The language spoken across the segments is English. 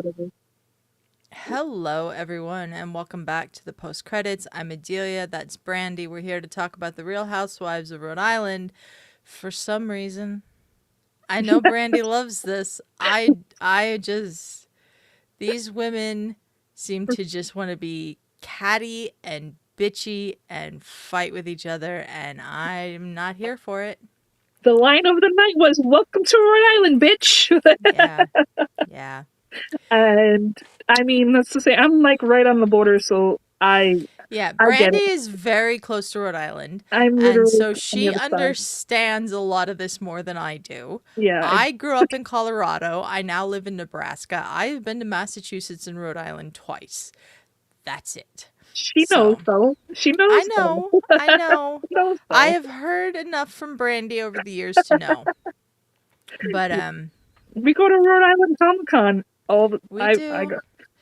whatever. Hello, everyone, and welcome back to the post credits. I'm Adelia. That's Brandi. We're here to talk about the Real Housewives of Rhode Island. For some reason, I know Brandi loves this. I just these women seem to just want to be catty and bitchy and fight with each other, and I'm not here for it. The line of the night was "Welcome to Rhode Island, bitch." Yeah, yeah. And I mean, let's just say I'm like right on the border, so Yeah, I get it. Brandi is very close to Rhode Island, I'm and literally so on the she other side. understands a lot of this more than I do. Yeah, I grew up in Colorado. I now live in Nebraska. I've been to Massachusetts and Rhode Island twice. That's it. she knows So, though. She I knows though. know, I know. She knows I though. have heard enough from Brandi over the years to know. But We go to Rhode Island Comic Con all the. we I do. go.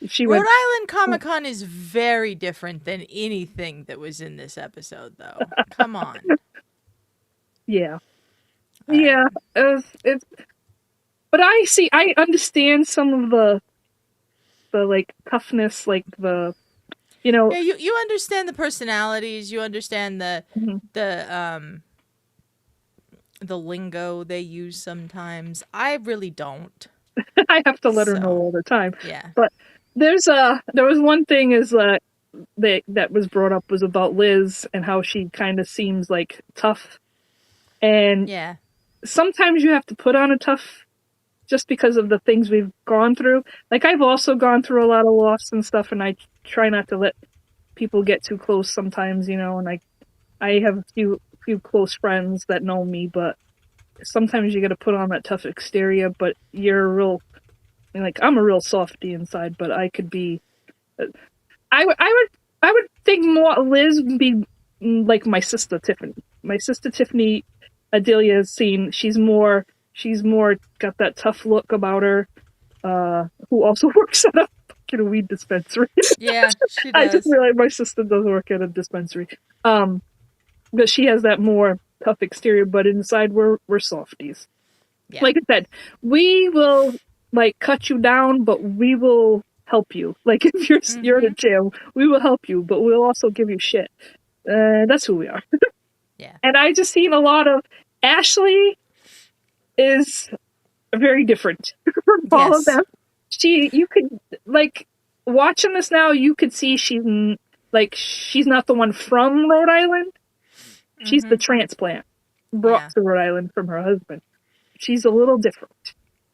She Rhode went. Island Comic Con is very different than anything that was in this episode, though. Come on. Yeah, All right. yeah. It's. But I understand some of the like toughness, like the you know. Yeah, you understand the personalities, you understand Mhm. the um the lingo they use sometimes. I really don't. I have to let her know So, all the time. yeah. But there was one thing is that was brought up was about Liz and how she kind of seems like tough, and Yeah. sometimes you have to put on a tough just because of the things we've gone through. Like I've also gone through a lot of loss and stuff, and I try not to let people get too close sometimes, and I have a few close friends that know me, but sometimes you got to put on that tough exterior, but you're a real like I'm a real softy inside, but I could be. I would think more Liz would be like my sister Tiffany. My sister Tiffany, Adelia's seen. She's more got that tough look about her. Who also works at a fucking weed dispensary. Yeah, she I just does. realized my sister does work at a dispensary. Um, but she has that more tough exterior, but inside we're softies. Yeah. Like I said, we will like cut you down, but we will help you. Like if you're in a Mhm. jail, we will help you, but we'll also give you shit. That's who we are. Yeah. And I just seen a lot of Ashley is very different from all of Yes. them. You could like watching this now, you could see she's not the one from Rhode Island. She's the Mhm. transplant brought Yeah. to Rhode Island from her husband. She's a little different,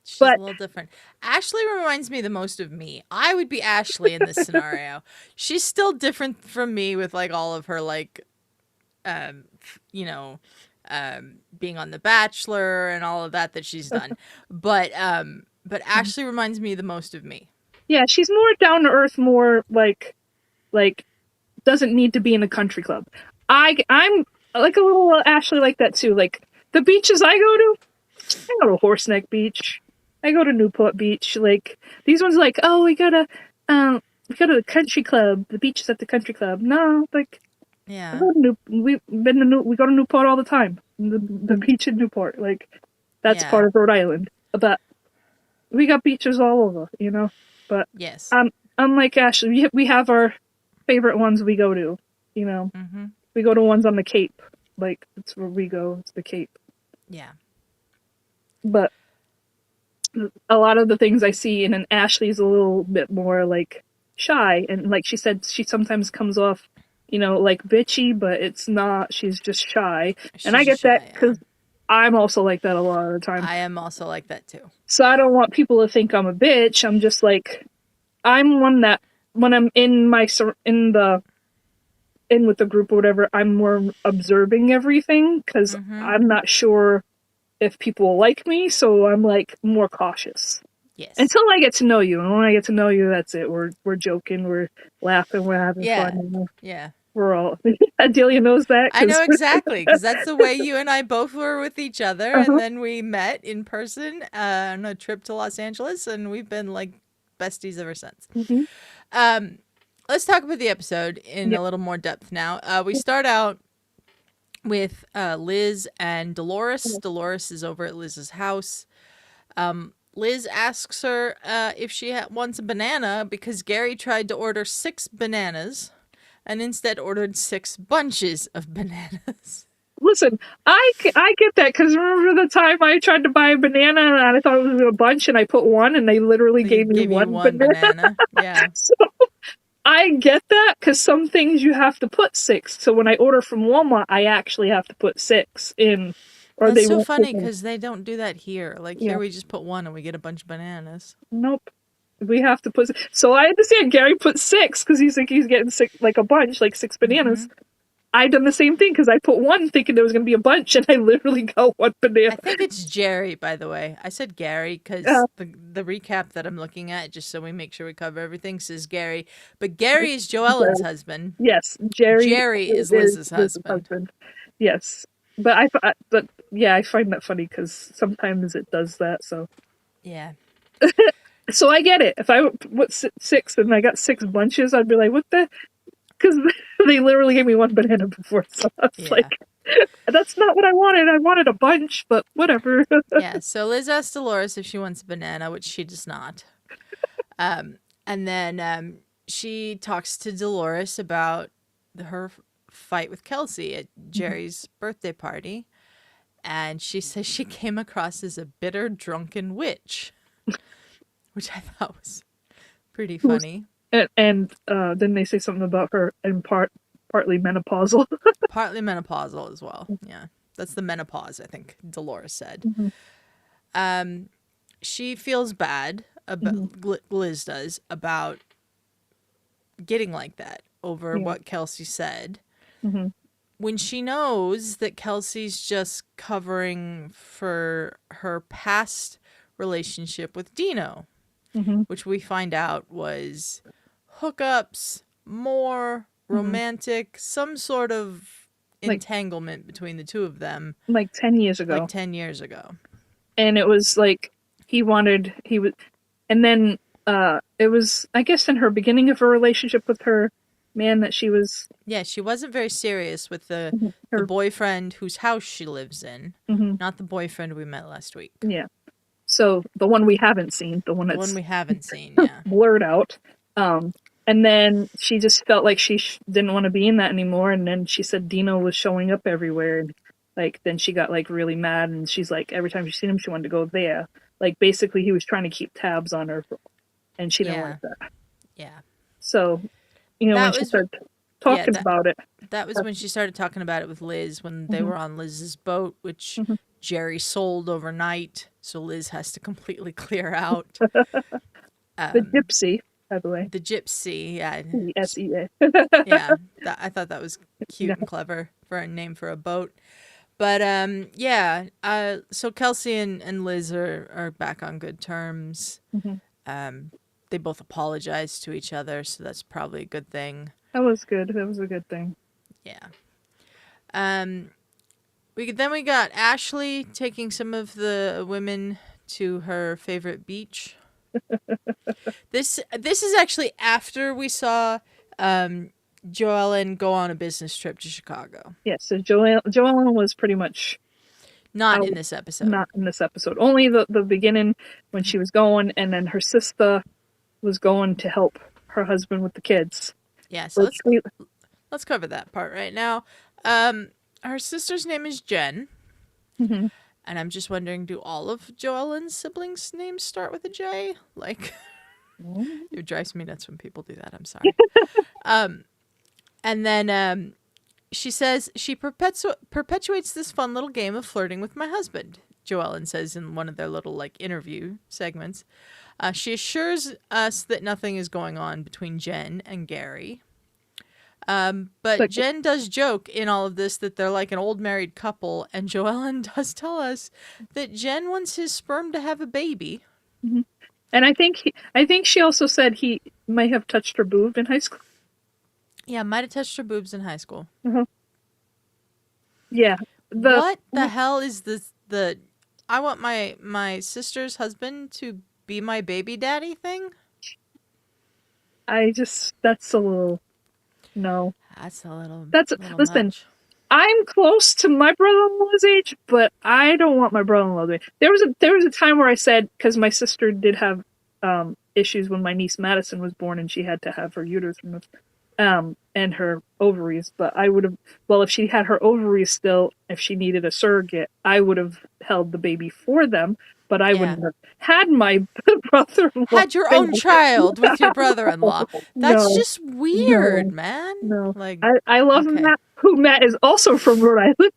She's a but little different. Ashley reminds me the most of me. I would be Ashley in this scenario. She's still different from me with like all of her like you know, being on The Bachelor and all of that she's done. But Ashley reminds me the most of me. yeah, she's more down to earth, more like doesn't need to be in a country club. I'm like a little Ashley like that too. Like the beaches I go to Horseneck Beach. I go to Newport Beach. Like these ones, like we go to the country club. The beach is at the country club. No, like I Yeah. go to we go to Newport all the time. The beach in Newport, like that's Yeah. part of Rhode Island. But we got beaches all over. But Yes. unlike Ashley, we have our favorite ones we go to. You know, Mhm. we go to ones on the Cape. Like it's where we go. It's the Cape. Yeah. But a lot of the things I see in an Ashley's a little bit more like shy, and like she said, she sometimes comes off, like bitchy, but it's not. She's just shy, and I She's just get that shy, yeah. because I'm also like that a lot of the time. I am also like that too. So I don't want people to think I'm a bitch. I'm just like I'm one that when I'm in with the group or whatever, I'm more observing everything because Mhm. I'm not sure if people will like me, so I'm like more cautious Yes. until I get to know you. And when I get to know you, that's it. We're joking, we're laughing, we're having Yeah. fun. Yeah. We're all Adelia knows that I because know exactly because that's the way you and I both were with each other, and uh-huh. then we met in person on a trip to Los Angeles, and we've been like besties ever since. Hmm. Um, let's talk about the episode in Yep. a little more depth now. We start out with Liz and Dolores. Dolores is over at Liz's house. Liz asks her if she wants a banana because Gerry tried to order 6 bananas and instead ordered 6 bunches of bananas. Listen, I get that because remember the time I tried to buy a banana and I thought it was a bunch and I put one and they literally They gave me gave you one one banana. Yeah. So I get that because some things you have to put 6. So when I order from Walmart, I actually have to put 6 in, or That's they so won't. funny because they don't do that here. Like Yeah. here we just put one and we get a bunch of bananas. Nope. We have to put. So I understand Gerry put 6 because he's getting 6, like a bunch, like 6 bananas. I done the same thing because I put one thinking there was going to be a bunch, and I literally got one banana. I think it's Gerry, by the way. I said Gerry because the recap that I'm looking at, just so we make sure we cover everything, says Gerry. But Gerry is Joellen's husband. Yes, Gerry is Liz's husband. Yes, but yeah, I find that funny because sometimes it does that. So yeah. So I get it. If I put 6 and I got 6 bunches, I'd be like, what the? Because they literally gave me one banana before, so I was like, that's not what I wanted. I wanted a bunch, but whatever. Yeah, so Liz asked Dolores if she wants a banana, which she does not. And then she talks to Dolores about her fight with Kelsey at Gerry's birthday party. And she says she came across as a bitter, drunken witch, which I thought was pretty funny. And then they say something about her and partly menopausal. Partly menopausal as well. Yeah, that's the menopause, I think Dolores said. She feels bad about Liz does about getting like that over what Kelsey said. When she knows that Kelsey's just covering for her past relationship with Dino, which we find out was hookups, more romantic, some sort of entanglement between the two of them. Like 10 years ago. Like 10 years ago. And it was like, and then it was, I guess, in her beginning of her relationship with her man that she was... Yeah, she wasn't very serious with the boyfriend whose house she lives in, not the boyfriend we met last week. Yeah. So the one we haven't seen, the one we haven't seen, yeah, blurred out. And then she just felt like she didn't want to be in that anymore. And then she said Dino was showing up everywhere, and then she got really mad. And she's like, every time she seen him, she wanted to go there. Like basically, he was trying to keep tabs on her, and she didn't like that. Yeah. So, when she started talking about it, that was when she started talking about it with Liz when they were on Liz's boat, which Gerry sold overnight. So Liz has to completely clear out. The gypsy, by the way. The gypsy, yeah. S-E-A. Yeah, I thought that was cute and clever for a name for a boat. But so Kelsey and Liz are back on good terms. They both apologized to each other, so that's probably a good thing. That was good. That was a good thing. Yeah. We got Ashley taking some of the women to her favorite beach. This is actually after we saw Joellen go on a business trip to Chicago. Yeah, so Joellen was pretty much not in this episode. Not in this episode. Only the beginning when she was going, and then her sister was going to help her husband with the kids. Yeah, so let's cover that part right now. Her sister's name is Jen. And I'm just wondering, do all of Joellen's siblings' names start with a J? Like, it drives me nuts when people do that. I'm sorry. And then she says she perpetuates this fun little game of flirting with my husband, Joellen says in one of their little interview segments. She assures us that nothing is going on between Jen and Gerry. But Jen does joke in all of this that they're like an old married couple, and Joellen does tell us that Jen wants his sperm to have a baby. And I think she also said he might have touched her boob in high school. Yeah, might have touched her boobs in high school. Yeah. What the hell is this? I want my sister's husband to be my baby daddy thing? That's a little... No. That's a little... Listen, much. I'm close to my brother-in-law's age, but I don't want my brother-in-law's age. There was a time where I said, because my sister did have issues when my niece Madison was born, and she had to have her uterus removed, and her ovaries. But I would have, well, if she had her ovaries still, if she needed a surrogate, I would have held the baby for them. But I Yeah. wouldn't have had my brother-in-law. Had your own child with your brother-in-law. That's No, just weird, no, man. no. Like, I love okay. Matt, who Matt is also from Rhode Island.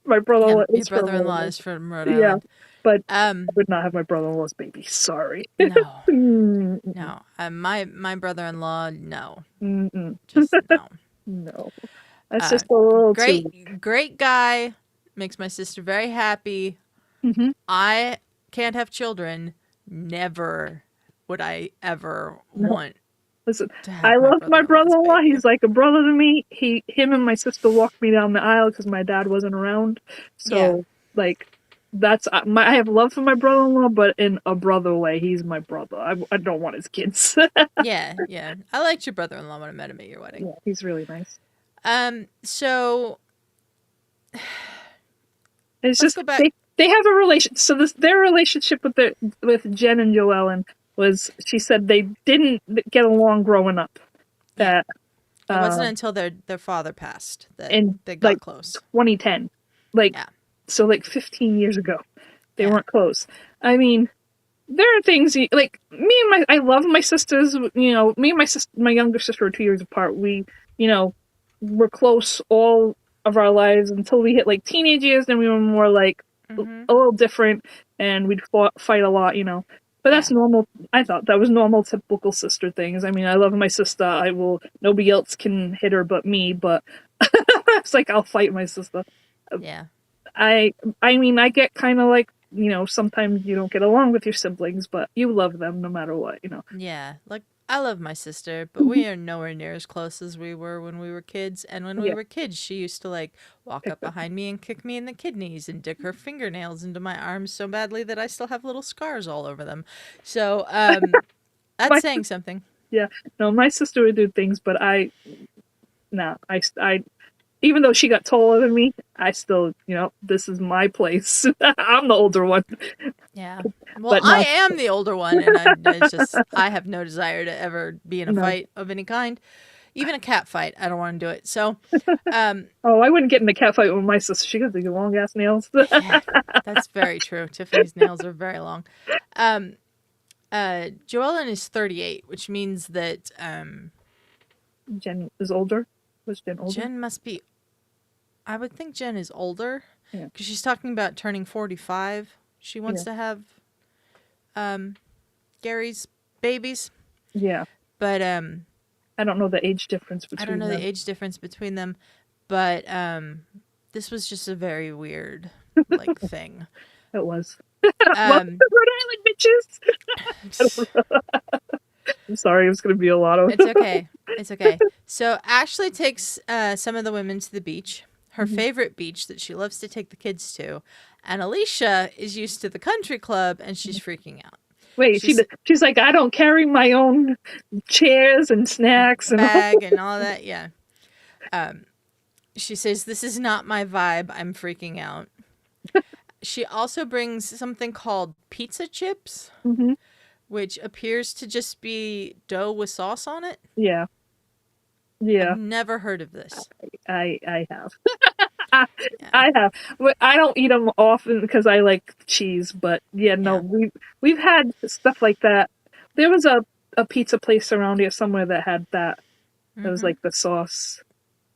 My Yeah, brother-in-law your is from Rhode brother-in-law Island. is from Rhode Yeah, Island. but I would not have my brother-in-law's baby. Sorry. No. Mm-mm. No. My brother-in-law, no. Mm-mm. Just no. No. That's just a little too weak. Great guy. Makes my sister very happy. Mm-hmm. I can't have children. Never would I ever want Listen, to I have my love my brother-in-law's brother-in-law. baby. He's like a brother to me. Him and my sister walked me down the aisle because my dad wasn't around. Yeah. So, like, that's I have love for my brother-in-law, but in a brother way. He's my brother. I don't want his kids. Yeah, yeah. I liked your brother-in-law when I met him at your wedding. Yeah, he's really nice. So It's let's just go back. they have a relation. So their relationship with Jen and Joellen was, she said they didn't get along growing up. Yeah. That It wasn't until their father passed that in they got like close. 2010, like Yeah. so like 15 years ago, they Yeah. weren't close. I mean, there are things like me and I love my sisters. You know, me and my younger sister are 2 years apart. We, you know, were close all of our lives until we hit like teenage years. Then we were more like Mm-hmm. a little different, and we'd fight a lot, you know. But that's Yeah. normal. I thought that was normal, typical sister things. I mean, I love my sister. I will. Nobody else can hit her but me. But it's like I'll fight my sister. Yeah. I mean, I get kind of like, you know, sometimes you don't get along with your siblings, but you love them no matter what, you know. Yeah. Like, I love my sister, but we are nowhere near as close as we were when we were kids. And when we Yeah. were kids, she used to like walk up behind me and kick me in the kidneys and dig her fingernails into my arms so badly that I still have little scars all over them. So, that's saying something. Yeah. No, my sister would do things, but even though she got taller than me, I still, you know, this is my place. I'm the older one. Yeah. Well, But I no. am the older one, and I have no desire to ever be in a No. fight of any kind. Even a cat fight, I don't want to do it. So, Oh, I wouldn't get in a cat fight with my sister. She got the long ass nails. yeah, that's very true. Tiffany's nails are very long. Joellen is 38, which means that Jen is older. Was Jen older? Jen must be. I would think Jen is older Yeah. because she's talking about turning 45. She wants to have Gary's babies. Yeah. But I don't know the age difference between I don't know them. the age difference between them, but this was just a very weird like thing. It was. Welcome to Rhode Island, bitches. I'm sorry, it was going to be a lot of. It's okay. It's okay. So Ashley takes some of the women to the beach, her favorite beach that she loves to take the kids to, and Alicia is used to the country club and she's freaking out. Wait, she's like, I don't carry my own chairs and snacks and bag and all that. Yeah. She says, "This is not my vibe. I'm freaking out." She also brings something called pizza chips, which appears to just be dough with sauce on it. Yeah. Yeah. I've never heard of this. I have. I have. I don't eat them often because I like cheese, but yeah, no, we've had stuff like that. There was a pizza place around here somewhere that had that. It was like the sauce,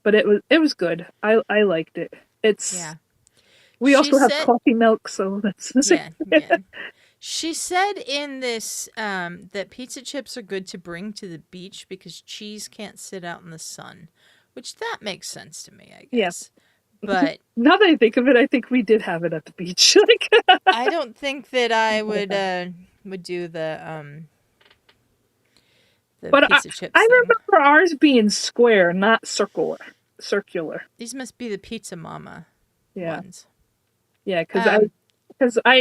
but it was good. I liked it. We also have coffee milk, so that's the same. Yeah. She said in this that pizza chips are good to bring to the beach because cheese can't sit out in the sun, which that makes sense to me, I guess. Yeah. But now that I think of it, I think we did have it at the beach. I don't think that I would do the pizza chips. I remember ours being square, not circular. These must be the Pizza Mama ones. Yeah, because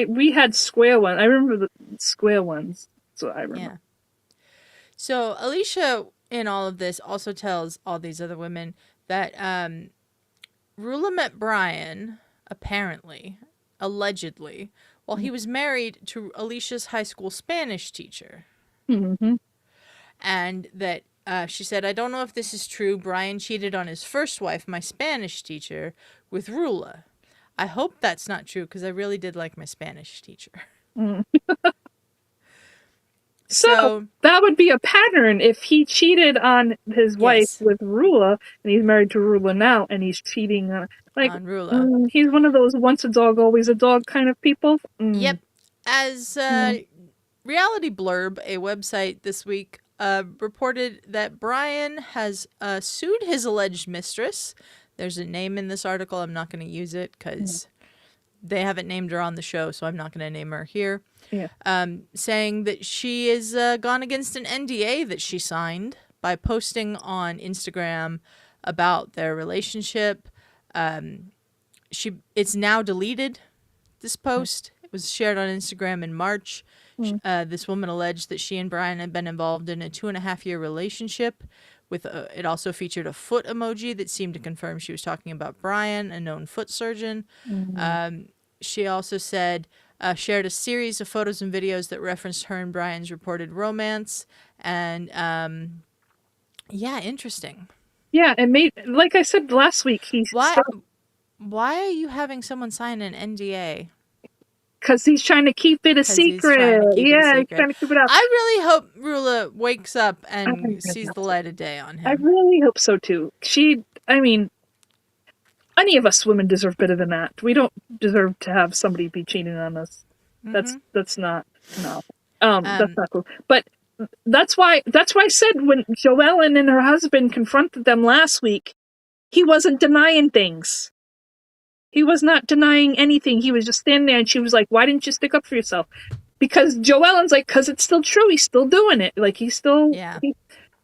we had square ones. I remember the square ones. So I remember. Yeah. So Alicia in all of this also tells all these other women that Rulla met Brian, apparently, allegedly, while he was married to Alicia's high school Spanish teacher. Mm-hmm. And that she said, I don't know if this is true. Brian cheated on his first wife, my Spanish teacher, with Rulla. I hope that's not true because I really did like my Spanish teacher. Mm. So So, that would be a pattern if he cheated on his wife yes, with Rulla, and he's married to Rulla now, and he's cheating on on Rulla. he's one of those once a dog always a dog kind of people. Yep. As Mm. Reality Blurb, a website this week, reported that Brian has sued his alleged mistress. There's a name in this article. I'm not going to use it because they haven't named her on the show, so I'm not going to name her here. Yeah. Saying that she has gone against an NDA that she signed by posting on Instagram about their relationship. It's now deleted, this post. It was shared on Instagram in March. This woman alleged that she and Brian had been involved in a 2.5-year relationship. It also featured a foot emoji that seemed to confirm she was talking about Brian, a known foot surgeon. She also shared a series of photos and videos that referenced her and Brian's reported romance. And yeah, interesting. Yeah, it made, like I said last week, Why are you having someone sign an NDA? because he's trying to keep it a secret. He's trying to keep it up. I really hope Rulla wakes up and sees the light of day on him. I really hope so too. Any of us women deserve better than that. We don't deserve to have somebody be cheating on us. That's not cool. But that's why I said when Joellen and her husband confronted them last week, he wasn't denying things. He was not denying anything. He was just standing there, and she was like, "Why didn't you stick up for yourself?" Because Joellen's like, "Because it's still true. He's still doing it. Like he's still." Yeah.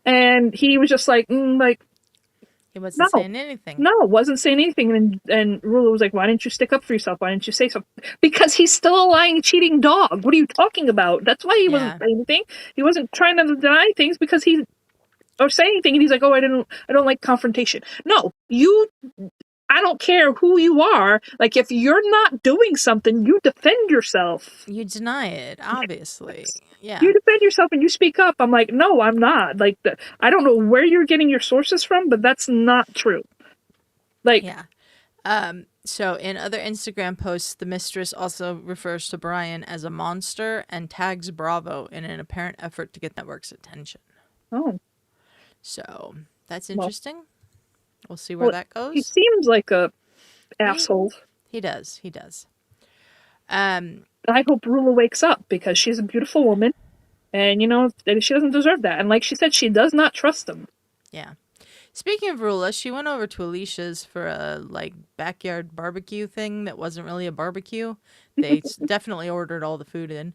And he was just like, He wasn't saying anything. No, wasn't saying anything. And Rulla was like, "Why didn't you stick up for yourself? Why didn't you say something?" Because he's still a lying, cheating dog. What are you talking about? That's why he wasn't saying anything. He wasn't trying to deny things because or say anything. And he's like, "Oh, I don't like confrontation." No, I don't care who you are. Like, if you're not doing something, you defend yourself. You deny it, obviously. Yeah. You defend yourself and you speak up. I'm like, no, I'm not. Like, I don't know where you're getting your sources from, but that's not true. Like, yeah. So in other Instagram posts, the mistress also refers to Brian as a monster and tags Bravo in an apparent effort to get network's attention. Oh. So that's interesting. We'll see where that goes. He seems like a asshole. He does. I hope Rulla wakes up because she's a beautiful woman, and she doesn't deserve that. And like she said, she does not trust him. Yeah. Speaking of Rulla, she went over to Alicia's for a backyard barbecue thing that wasn't really a barbecue. They definitely ordered all the food in.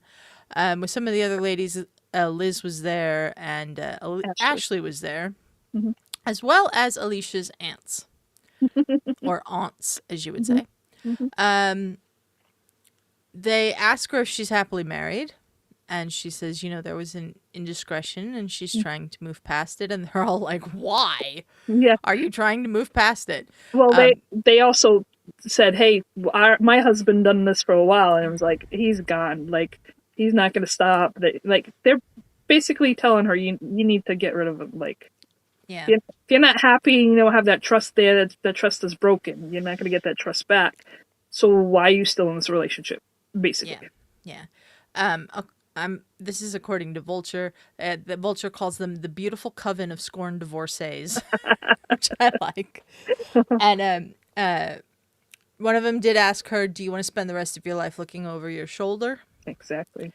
With some of the other ladies, Liz was there and Ashley was there. Mm-hmm. As well as Alicia's aunts. Or aunts, as you would say. Mm-hmm. They ask her if she's happily married. And she says, there was an indiscretion and she's trying to move past it. And they're all like, why? Yeah. Are you trying to move past it? Well, they also said, hey, my husband done this for a while. And it was like, he's gone. Like, he's not going to stop. They're basically telling her, you need to get rid of him. Like, yeah. If you're not happy, have that trust there, that trust is broken. You're not going to get that trust back. So why are you still in this relationship, basically? Yeah. This is according to Vulture. The Vulture calls them the beautiful coven of scorned divorcees, which I like. And one of them did ask her, do you want to spend the rest of your life looking over your shoulder? Exactly.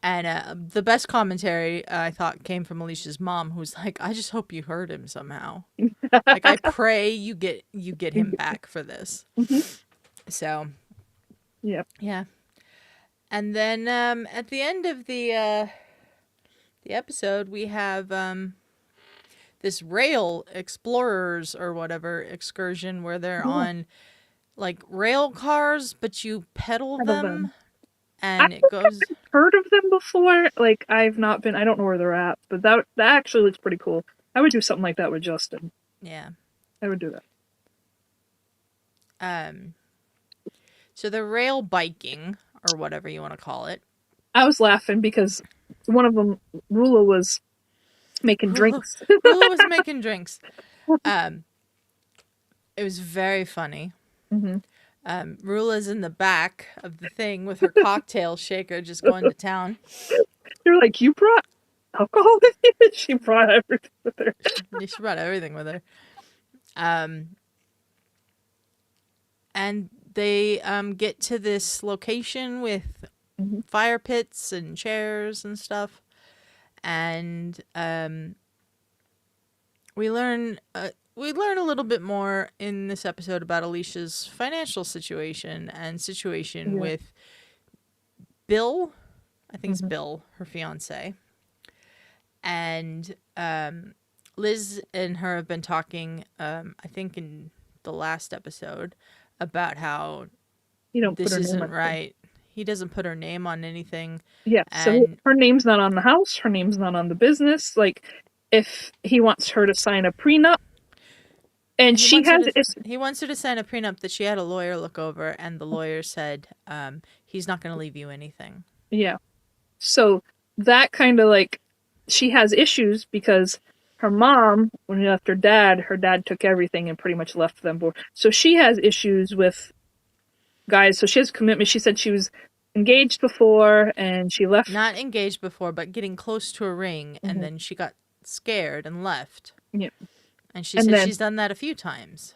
And the best commentary, I thought, came from Alicia's mom, who's like, I just hope you hurt him somehow. Like, I pray you get him back for this. Mm-hmm. So, yep. Yeah. And then at the end of the episode, we have this rail explorers or whatever excursion where they're on rail cars, but you pedal them. And it goes. I've heard of them before. Like, I've not been. I don't know where they're at, but that actually looks pretty cool. I would do something like that with Justin. Yeah, I would do that. So they're rail biking, or whatever you want to call it. I was laughing because one of them, Rulla, was making drinks. Rulla was making drinks. It was very funny. Rulla's in the back of the thing with her cocktail shaker just going to town. They're like, you brought alcohol with you? She brought everything with her. She brought everything with her. And they get to this location with fire pits and chairs and stuff. And we learn a little bit more in this episode about Alicia's financial situation and situation with Bill. I think it's Bill, her fiance. And Liz and her have been talking, I think in the last episode, about how this isn't right. He doesn't put her name on anything. Yeah, so her name's not on the house. Her name's not on the business. Like, if he wants her to sign a prenup, and he wants her to sign a prenup that she had a lawyer look over, and the lawyer said he's not going to leave you anything. Yeah. So that kind of like, she has issues because her mom, when she left her dad took everything and pretty much left them. So she has issues with guys. So she has commitment. She said she was engaged before and she left. Not engaged before, but getting close to a ring, and then she got scared and left. Yeah. And she said she's done that a few times.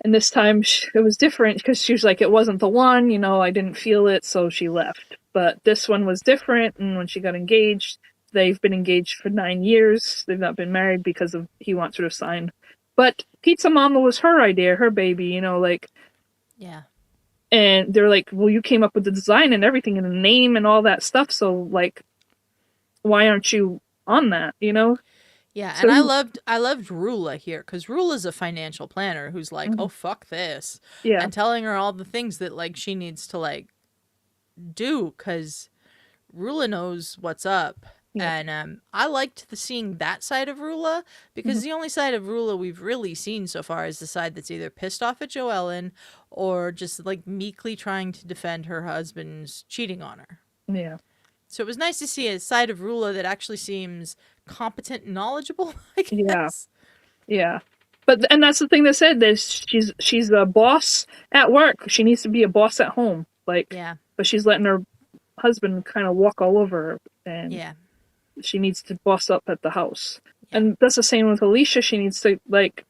And this time it was different because she was like, it wasn't the one, I didn't feel it, so she left. But this one was different, and when she got engaged, they've been engaged for 9 years. They've not been married because of he wants her to sign. But Pizza Mama was her idea, her baby, Yeah. And they're like, well, you came up with the design and everything and the name and all that stuff, so, like, why aren't you on that, Yeah, so, and I loved Rulla here, because Rulla's a financial planner who's like, oh, fuck this. Yeah. And telling her all the things that, like, she needs to, like, do, because Rulla knows what's up. Yeah. And I liked seeing that side of Rulla, because the only side of Rulla we've really seen so far is the side that's either pissed off at Joellen or just, like, meekly trying to defend her husband's cheating on her. Yeah. So it was nice to see a side of Rulla that actually seems competent and knowledgeable, I guess. Yeah. And that's the thing they said, that she's a boss at work. She needs to be a boss at home. Like, yeah. But she's letting her husband kind of walk all over her, and she needs to boss up at the house. Yeah. And that's the same with Alicia. She needs to, like,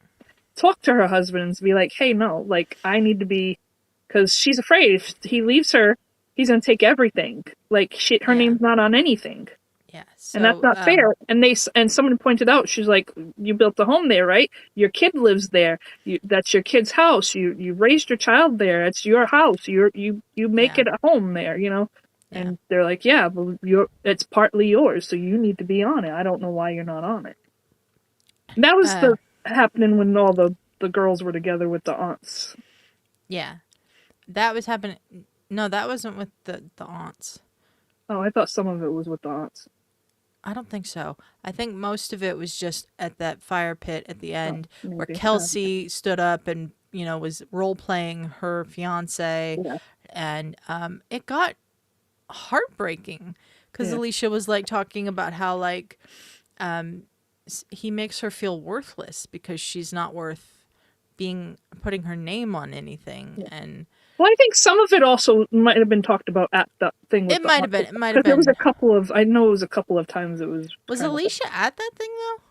talk to her husband and be like, hey, no, like, I need to be, because she's afraid if he leaves her, he's going to take everything. Like, her name's not on anything. Yeah. So, and that's not fair. And someone pointed out, she's like, you built a home there, right? Your kid lives there. That's your kid's house. You raised your child there. It's your house. You make it a home there, Yeah. And they're like, yeah, but it's partly yours, so you need to be on it. I don't know why you're not on it. And that was happening when all the girls were together with the aunts. Yeah. That was happening. No, that wasn't with the aunts. Oh, I thought some of it was with the aunts. I don't think so. I think most of it was just at that fire pit at the end where Kelsey stood up and, was role-playing her fiance. Yeah. And it got heartbreaking because Alicia was, like, talking about how, like, he makes her feel worthless because she's not worth putting her name on anything. Yeah. And well, I think some of it also might have been talked about at the thing. With it might have been. It might have been. There was a couple of. I know it was a couple of times. It was. Was Alicia at that thing though?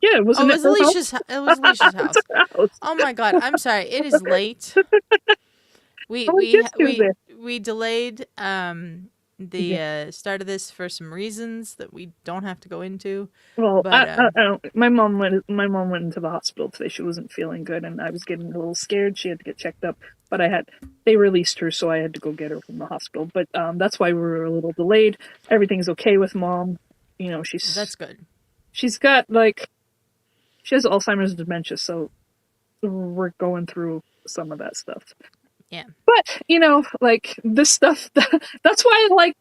Yeah, it was. Oh, it was Alicia's. It was Alicia's house. Oh my god! I'm sorry. It is late. We delayed the start of this for some reasons that we don't have to go into. Well, but, my mom went into the hospital today. She wasn't feeling good, and I was getting a little scared. She had to get checked up, but they released her, so I had to go get her from the hospital. But that's why we were a little delayed. Everything's okay with Mom. That's good. She's got she has Alzheimer's and dementia, so we're going through some of that stuff. Yeah. But, like, this stuff, that's why I like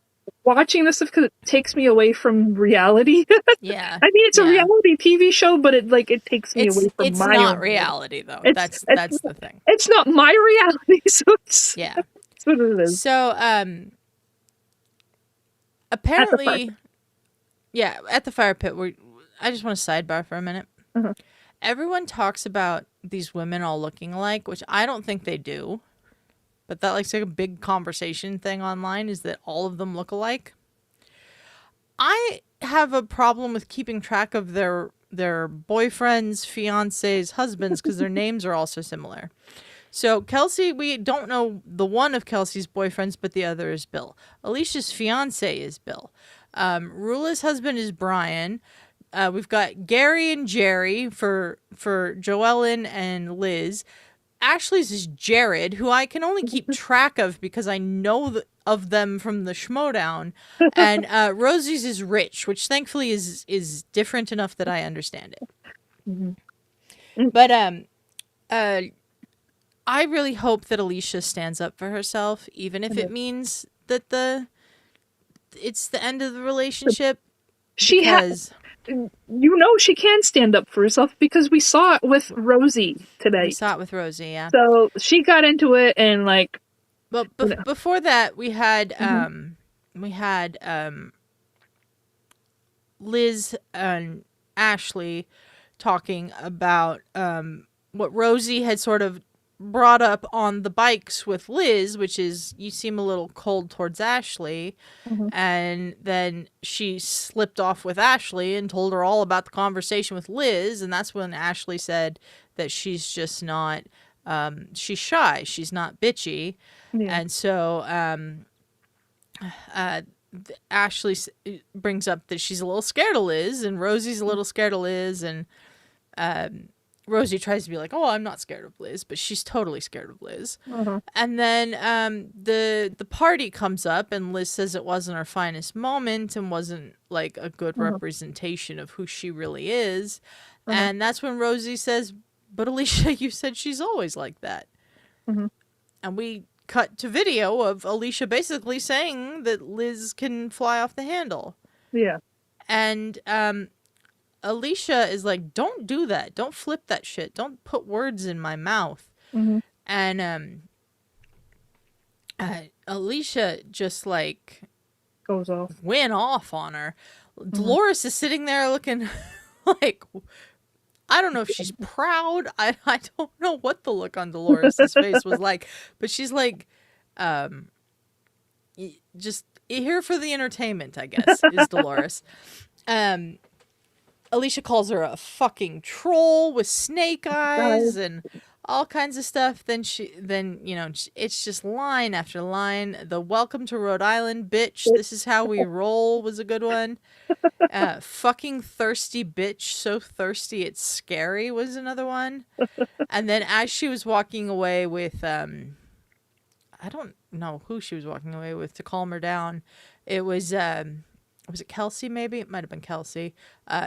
watching this stuff because it takes me away from reality. Yeah. I mean, it's a Yeah. reality TV show, but it takes me away from It's my not own reality though. It's That's the thing. it's not my reality, so Yeah. that's what it is. So At the fire. apparently, yeah, at the fire pit, I just want to sidebar for a minute. Uh-huh. Everyone talks about these women all looking alike, which I don't think they do. But that like a big conversation thing online is that all of them look alike. I have a problem with keeping track of their boyfriends, fiancés, husbands because their names are all so similar. So Kelsey, we don't know the one of Kelsey's boyfriends, but the other is Bill. Alicia's fiance is Bill. Rulla's husband is Brian. We've got Gerry and Gerry for Joellen and Liz. Ashley's is Jared, who I can only keep track of because I know of them from the Schmodown. And Rosie's is Rich, which thankfully is different enough that I understand it. Mm-hmm. But I really hope that Alicia stands up for herself, even if it means that it's the end of the relationship. She has. She can stand up for herself because we saw it with Rosie today. We saw it with Rosie, yeah. So she got into it and like. But before that, we had Liz and Ashley talking about what Rosie had sort of brought up on the bikes with Liz, which is you seem a little cold towards Ashley. And then she slipped off with Ashley and told her all about the conversation with Liz, and that's when Ashley said that she's just not she's shy, she's not bitchy. And so Ashley brings up that she's a little scared of Liz, and Rosie's a little scared of Liz, and Rosie tries to be like, oh, I'm not scared of Liz, but she's totally scared of Liz. And then the party comes up, and Liz says it wasn't her finest moment and wasn't like a good representation of who she really is. And that's when Rosie says, but Alicia, you said she's always like that. And we cut to video of Alicia basically saying that Liz can fly off the handle. Yeah. And Alicia is like, don't do that. Don't flip that shit. Don't put words in my mouth. And Alicia just like goes off. Went off on her. Dolores is sitting there looking like, I don't know if she's proud. I don't know what the look on Dolores' face was like, but she's like, just here for the entertainment, I guess, is Dolores. Alicia calls her a fucking troll with snake eyes and all kinds of stuff. Then it's just line after line. The welcome to Rhode Island, bitch. This is how we roll was a good one. Fucking thirsty bitch. So thirsty it's scary was another one. And then as she was walking away with, I don't know who she was walking away with to calm her down. It was it Kelsey maybe? It might have been Kelsey.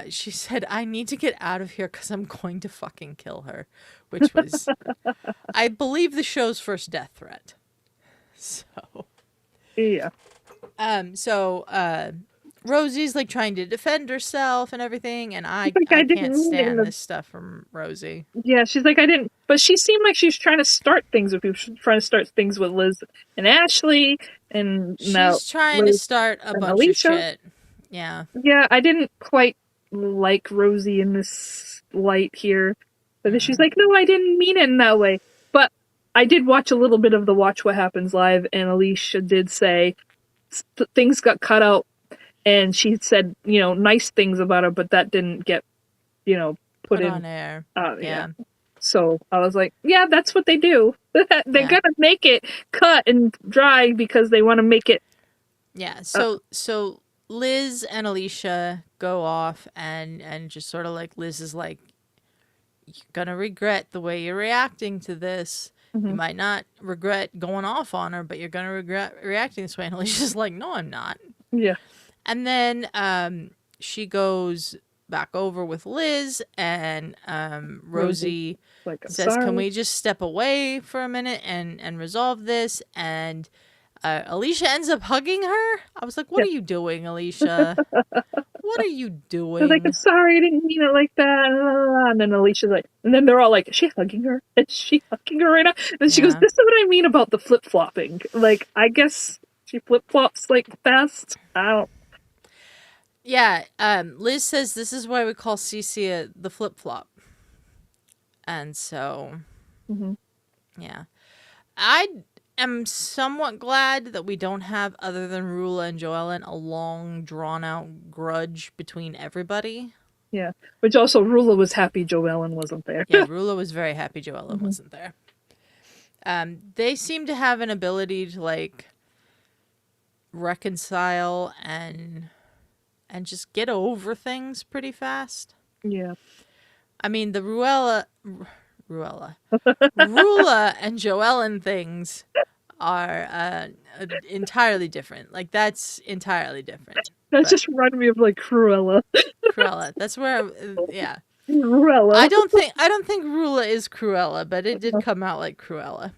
She said, I need to get out of here because I'm going to fucking kill her. Which was, I believe, the show's first death threat. So. Yeah. Rosie's like trying to defend herself and everything, and I can't stand this stuff from Rosie. Yeah, she's like, I didn't, but she seemed like she was trying to start things with people. She was trying to start things with Liz and Ashley, and she's trying to start a bunch Alicia. Of shit. Yeah. Yeah, I didn't quite like Rosie in this light here, but then she's like, no, I didn't mean it in that way. But I did watch a little bit of the Watch What Happens Live, and Alicia did say things got cut out. And she said, nice things about her, but that didn't get, put in on air. Yeah. So I was like, yeah, that's what they do. They're gonna make it cut and dry because they want to make it. Yeah. So Liz and Alicia go off and just sort of like Liz is like, you're gonna regret the way you're reacting to this. You might not regret going off on her, but you're gonna regret reacting this way. And Alicia's like, no, I'm not. Yeah. And then she goes back over with Liz, and Rosie says, sorry. Can we just step away for a minute and resolve this? And Alicia ends up hugging her. I was like, what Yeah. are you doing, Alicia? What are you They're like, doing? sorry, I didn't mean it like that. And then Alicia's like, and then they're all like, is she hugging her? Is she hugging her right now? And then she goes, Yeah. this is what I mean about the flip flopping. Like, I guess she flip flops like fast. I don't. Yeah, Liz says this is why we call Cece the flip flop. And so, Mm-hmm. yeah. I am somewhat glad that we don't have, other than Rulla and Joellen, a long, drawn out grudge between everybody. Yeah. Which also, Rulla was happy Joellen wasn't there. Yeah, Rulla was very happy Joellen Mm-hmm. wasn't there. They seem to have an ability to, like, reconcile and just get over things pretty fast. Yeah. I mean, the Rulla and Joellen things are entirely different. Like, that's entirely different. That But just reminded me of like Cruella. Cruella, that's where, yeah. Cruella. I don't think Rulla is Cruella, but it did come out like Cruella.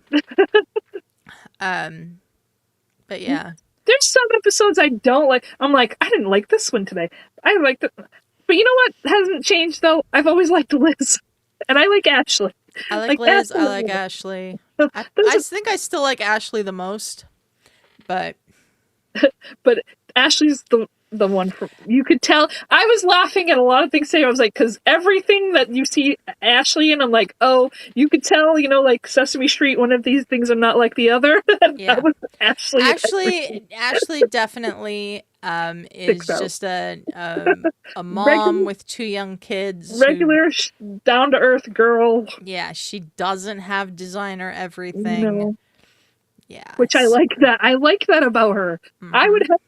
But yeah. There's some episodes I don't like. I'm like, I didn't like this one today. I liked it. But you know what hasn't changed though? I've always liked Liz. And I like Ashley. I like Liz, I like Ashley. I think I still like Ashley the most. But Ashley's the one from, you could tell. I was laughing at a lot of things today. I was like, because everything that you see Ashley in, I'm like, oh, you could tell, you know, like Sesame Street, one of these things are not like the other. yeah. That was Ashley. Ashley definitely is just a mom with 2 young kids. Regular, down to earth girl. Yeah, she doesn't have designer everything. No. Yeah, which I like that. I like that about her. Mm-hmm.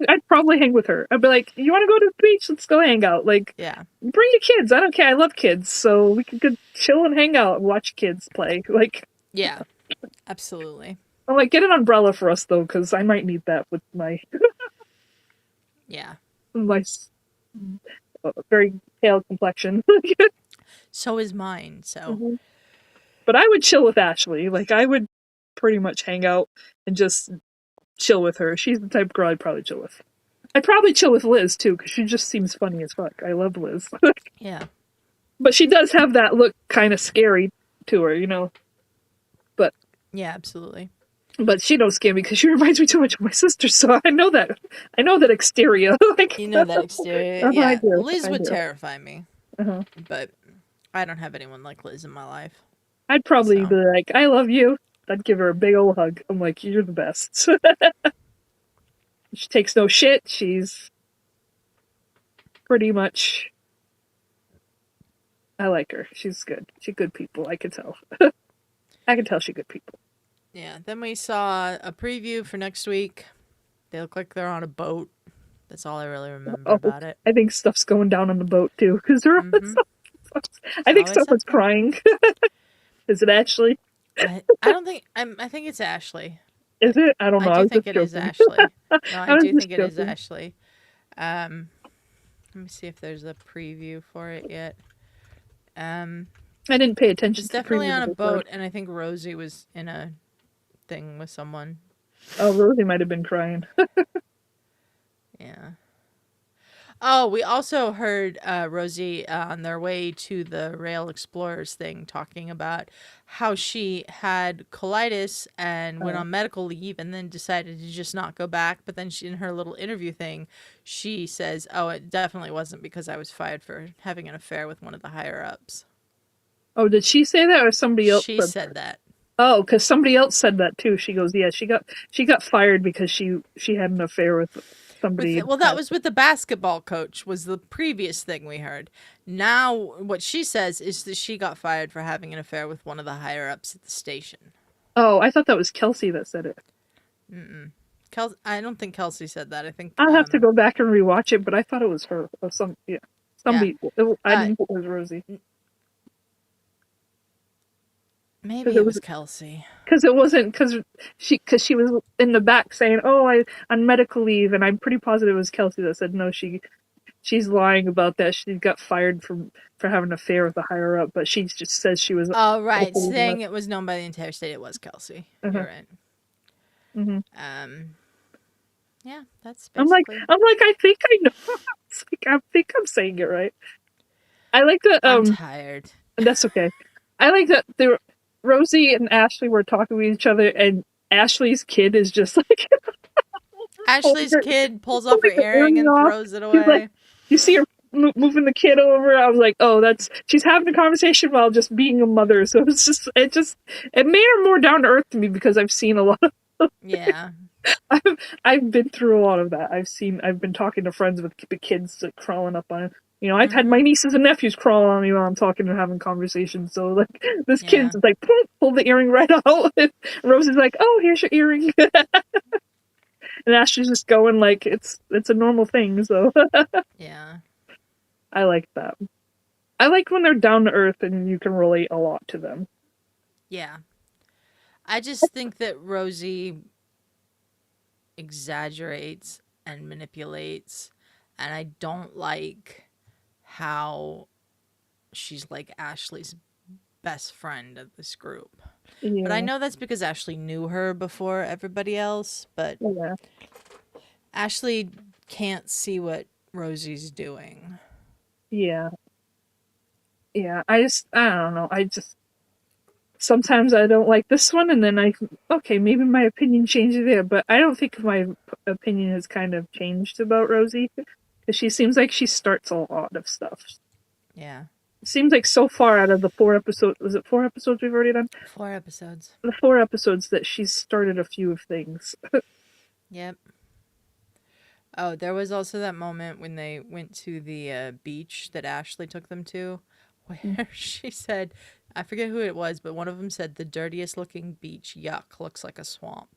I'd probably hang with her. I'd be like, you want to go to the beach? Let's go hang out. Like, yeah, bring your kids. I don't care. I love kids, so we could go chill and hang out and watch kids play. Like, yeah, absolutely. I'm like, get an umbrella for us though, because I might need that with my yeah. my very pale complexion. So is mine. So, But I would chill with Ashley. Like, I would pretty much hang out and just chill with her. She's the type of girl I'd probably chill with. I'd probably chill with Liz too, because she just seems funny as fuck. I love Liz. yeah, But she does have that look kind of scary to her, you know. But yeah, absolutely. But she don't scare me because she reminds me too much of my sister. So I know that exterior. Like, You know that exterior. Yeah, I do. Liz would do. terrify me, but I don't have anyone like Liz in my life. I'd probably be like, I love you. I'd give her a big old hug. I'm like, you're the best. She takes no shit. She's pretty much, I like her. She's good. She's good people. I can tell. I can tell she's good people. Yeah. Then we saw a preview for next week. They look like they're on a boat. That's all I really remember about it. I think stuff's going down on the boat too, because they're. I think someone's crying. Is it Ashley? I don't think. I think it's Ashley. Is it? I don't know. I do think it is Ashley. No, I do think it is Ashley. Let me see if there's a preview for it yet. I didn't pay attention. It's definitely on a boat, and I think Rosie was in a thing with someone. Oh, Rosie might have been crying. Yeah. Oh, we also heard Rosie on their way to the Rail Explorers thing talking about how she had colitis and went on medical leave and then decided to just not go back. But then in her little interview thing, she says, oh, it definitely wasn't because I was fired for having an affair with one of the higher ups. Oh, did she say that or somebody else? She said that. Oh, because somebody else said that too. She goes, yeah, she got fired because she had an affair with somebody. Well, that was with the basketball coach, was the previous thing we heard. Now, what she says is that she got fired for having an affair with one of the higher ups at the station. Oh, I thought that was Kelsey that said it. I don't think Kelsey said that. I think I'll have to go back and rewatch it, but I thought it was her or somebody. I didn't think it was Rosie. Maybe it was Kelsey. Because it wasn't, because she was in the back saying, "Oh, I'm on medical leave," and I'm pretty positive it was Kelsey that said no. She's lying about that. She got fired for having an affair with a higher up, but she just says she was. Oh, right, saying it was known by the entire state. It was Kelsey. You're right. Yeah, that's I'm like, basically. I think I know. It's like, I think I'm saying it right. I like the I'm tired. that's okay. I like that the Rosie and Ashley were talking with each other, and Ashley's kid is just like pulling Ashley's her, kid pulls off her pulling her earring earring and off. throws it She's like, away. you see her moving the kid over. I was like, oh, that's she's having a conversation while just being a mother. So it made her more down to earth to me because I've seen a lot of. Yeah. I've been through a lot of that. I've been talking to friends with the kids like, crawling up on it. You know, I've had my Mm-hmm. nieces and nephews crawl on me while I'm talking and having conversations. So like this kid's Yeah. like pull the earring right out. And Rose is like, oh, here's your earring. And Ashley's just going like it's a normal thing. So Yeah. I like that. I like when they're down to earth and you can relate a lot to them. Yeah. I just think that Rosie exaggerates and manipulates, and I don't like how she's like Ashley's best friend of this group. But I Yeah, know that's because Ashley knew her before everybody else, but yeah, Ashley can't see what Rosie's doing. yeah, yeah. I don't know. I just sometimes I don't like this one, and then okay, maybe my opinion changes there, but I don't think my opinion has kind of changed about Rosie because she seems like she starts a lot of stuff. Yeah. It seems like so far out of the 4 episodes, was it 4 episodes we've already done? 4 episodes. The 4 episodes that she's started a few of things. Yep. Oh, there was also that moment when they went to the beach that Ashley took them to, where she said, I forget who it was, but one of them said, the dirtiest looking beach, yuck, looks like a swamp.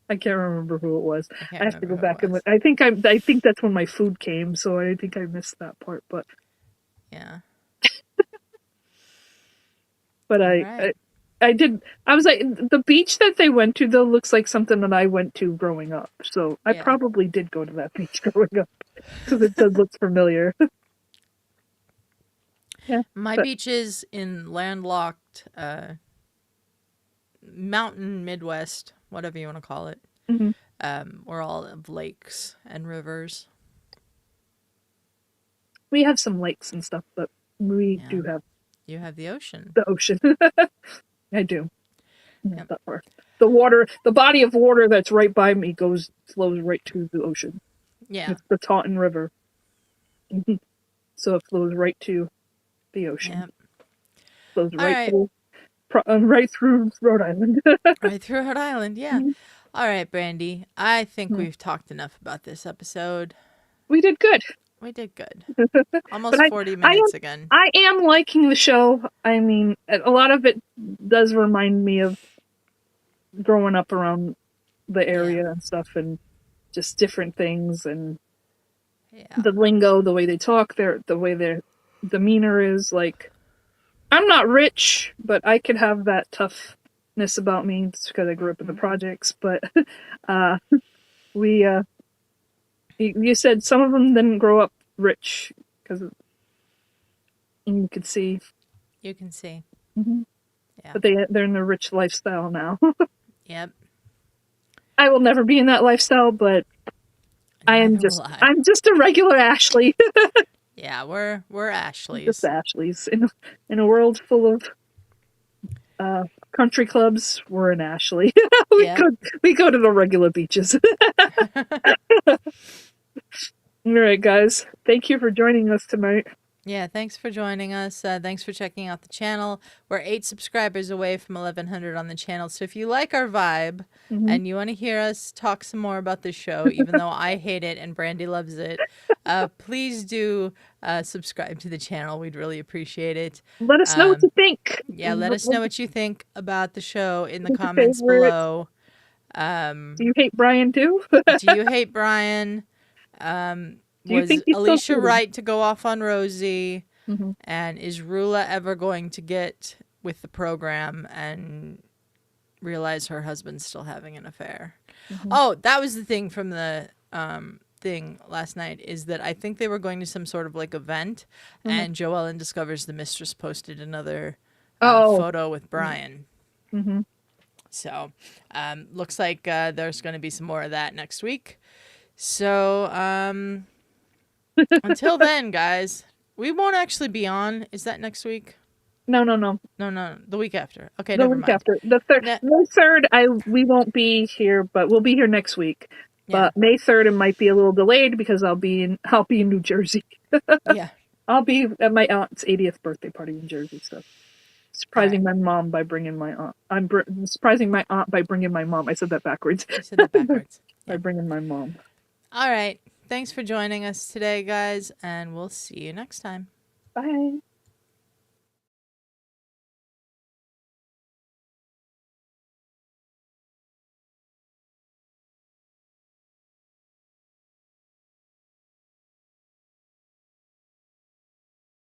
I can't remember who it was. I I can't have to remember go who it back and look. was. I think that's when my food came, so I think I missed that part. Yeah. But All right. I did. I was like, the beach that they went to though looks like something that I went to growing up. So I Yeah. probably did go to that beach growing up because it does look familiar. Yeah, My but beaches in landlocked mountain Midwest, whatever you want to call it, mhm. were all of lakes and rivers. We have some lakes and stuff, but we Yeah. do have You have the ocean. the ocean. I do. Not Yep. that far. The water, the body of water that's right by me flows right to the ocean. Yeah. It's the Taunton River. Mhm. So it flows right to the ocean. Yep. Flows All right. right through Rhode Island. Right through Rhode Island. Yeah. Mhm. All right, Brandy. I think Hmm. we've talked enough about this episode. We did good. We did good. But Almost 40 I am minutes again. I am liking the show. I mean, a lot of it does remind me of growing up around the Yeah. area and stuff, and just different things and Yeah. the lingo, the way they talk, the way their demeanor is. Like, I'm not rich, but I could have that toughness about me just because I grew up in the Hmm. projects. But uh, we, you said some of them didn't grow up rich because you could see. You can see. Mhm. Yeah. But they're in a rich lifestyle now. Yep. I will never be in that lifestyle, but Neither will I. I'm just a regular Ashley. Yeah, we're Just Ashleys. Ashleys in a world full of uh, country clubs. We're in Ashley. Yep. We go to the regular beaches. All right, guys. Thank you for joining us tonight. Yeah, thanks for joining us. Thanks for checking out the channel. We're 8 subscribers away from 1,100 on the channel. So if you like our vibe Mhm. and you want to hear us talk some more about this show, even though I hate it and Brandy loves it, please do subscribe to the channel. We'd really appreciate it. Let us know what you think. Yeah, let us know what you think about the show in the Who's your comments favorite? below. Do you hate Brian too? Do you hate Brian? Do you Was think he's so Alicia cool? right to go off on Rosie? Mm-hmm. And is Rulla ever going to get with the program and realize her husband's still having an affair? Mm-hmm. Oh, that was the thing from the thing last night, is that I think they were going to some sort of like event, and Joellen discovers the mistress posted another photo with Brian. Mm-hmm. So, looks like there's going to be some more of that next week. So, until then, guys, we won't actually be on. Is that next week? No. No, the week after. Okay, The never week mind. after. The third. May 3rd, we won't be here, but we'll be here next week. Yeah. But May 3rd, it might be a little delayed because I'll be in New Jersey. Yeah. I'll be at my aunt's 80th birthday party in Jersey. So surprising my mom by bringing my aunt. I'm surprising my aunt by bringing my mom. I said that backwards. You said that backwards. By bringing my mom. All right. Thanks for joining us today, guys, and we'll see you next time. Bye.